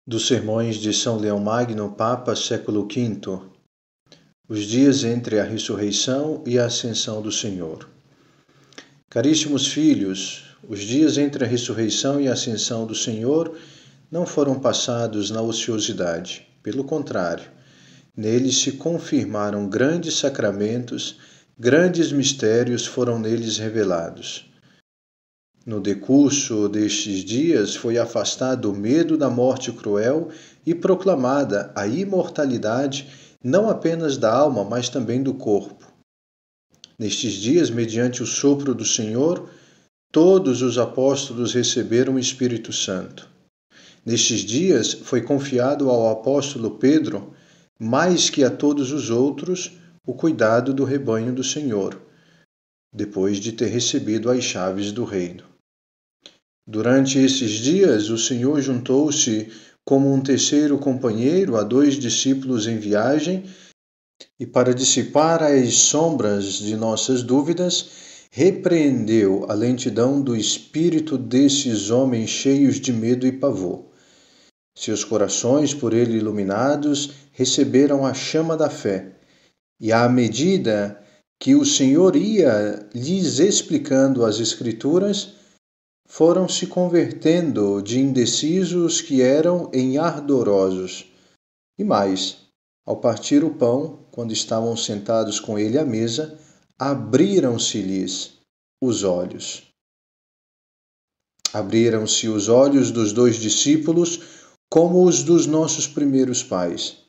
Dos Sermões de São Leão Magno, Papa, século V, os dias entre a ressurreição e a ascensão do Senhor. Caríssimos filhos, os dias entre a ressurreição e a ascensão do Senhor não foram passados na ociosidade. Pelo contrário, neles se confirmaram grandes sacramentos, grandes mistérios foram neles revelados. No decurso destes dias foi afastado o medo da morte cruel e proclamada a imortalidade não apenas da alma, mas também do corpo. Nestes dias, mediante o sopro do Senhor, todos os apóstolos receberam o Espírito Santo. Nestes dias foi confiado ao apóstolo Pedro, mais que a todos os outros, o cuidado do rebanho do Senhor, depois de ter recebido as chaves do reino. Durante esses dias, o Senhor juntou-se como um terceiro companheiro a 2 discípulos em viagem e, para dissipar as sombras de nossas dúvidas, repreendeu a lentidão do espírito desses homens cheios de medo e pavor. Seus corações, por ele iluminados, receberam a chama da fé, e à medida que o Senhor ia lhes explicando as Escrituras, foram se convertendo de indecisos que eram em ardorosos. E mais, ao partir o pão, quando estavam sentados com ele à mesa, abriram-se-lhes os olhos. Abriram-se os olhos dos 2 discípulos, como os dos nossos primeiros pais.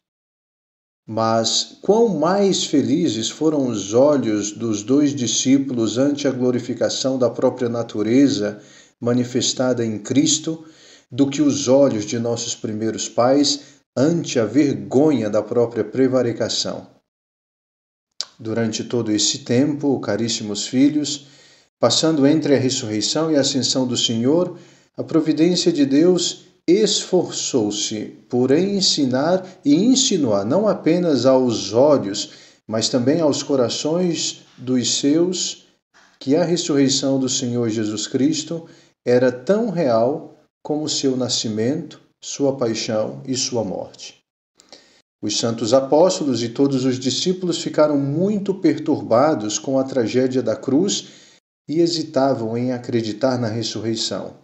Mas quão mais felizes foram os olhos dos 2 discípulos ante a glorificação da própria natureza manifestada em Cristo, do que os olhos de nossos primeiros pais ante a vergonha da própria prevaricação. Durante todo esse tempo, caríssimos filhos, passando entre a ressurreição e a ascensão do Senhor, a providência de Deus esforçou-se por ensinar e insinuar não apenas aos olhos, mas também aos corações dos seus, que a ressurreição do Senhor Jesus Cristo era tão real como seu nascimento, sua paixão e sua morte. Os santos apóstolos e todos os discípulos ficaram muito perturbados com a tragédia da cruz e hesitavam em acreditar na ressurreição.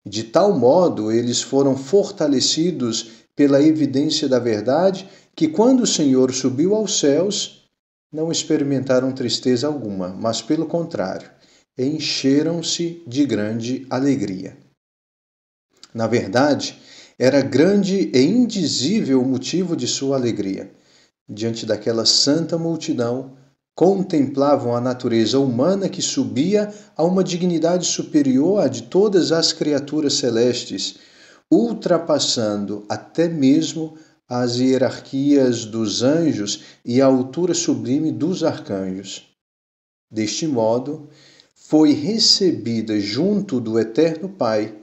De tal modo, eles foram fortalecidos pela evidência da verdade que, quando o Senhor subiu aos céus, não experimentaram tristeza alguma, mas, pelo contrário, encheram-se de grande alegria. Na verdade, era grande e indizível o motivo de sua alegria. Diante daquela santa multidão, contemplavam a natureza humana que subia a uma dignidade superior à de todas as criaturas celestes, ultrapassando até mesmo as hierarquias dos anjos e a altura sublime dos arcanjos. Deste modo, foi recebida junto do Eterno Pai,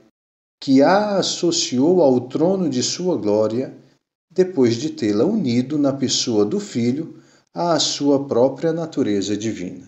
que a associou ao trono de sua glória, depois de tê-la unido na pessoa do Filho à sua própria natureza divina.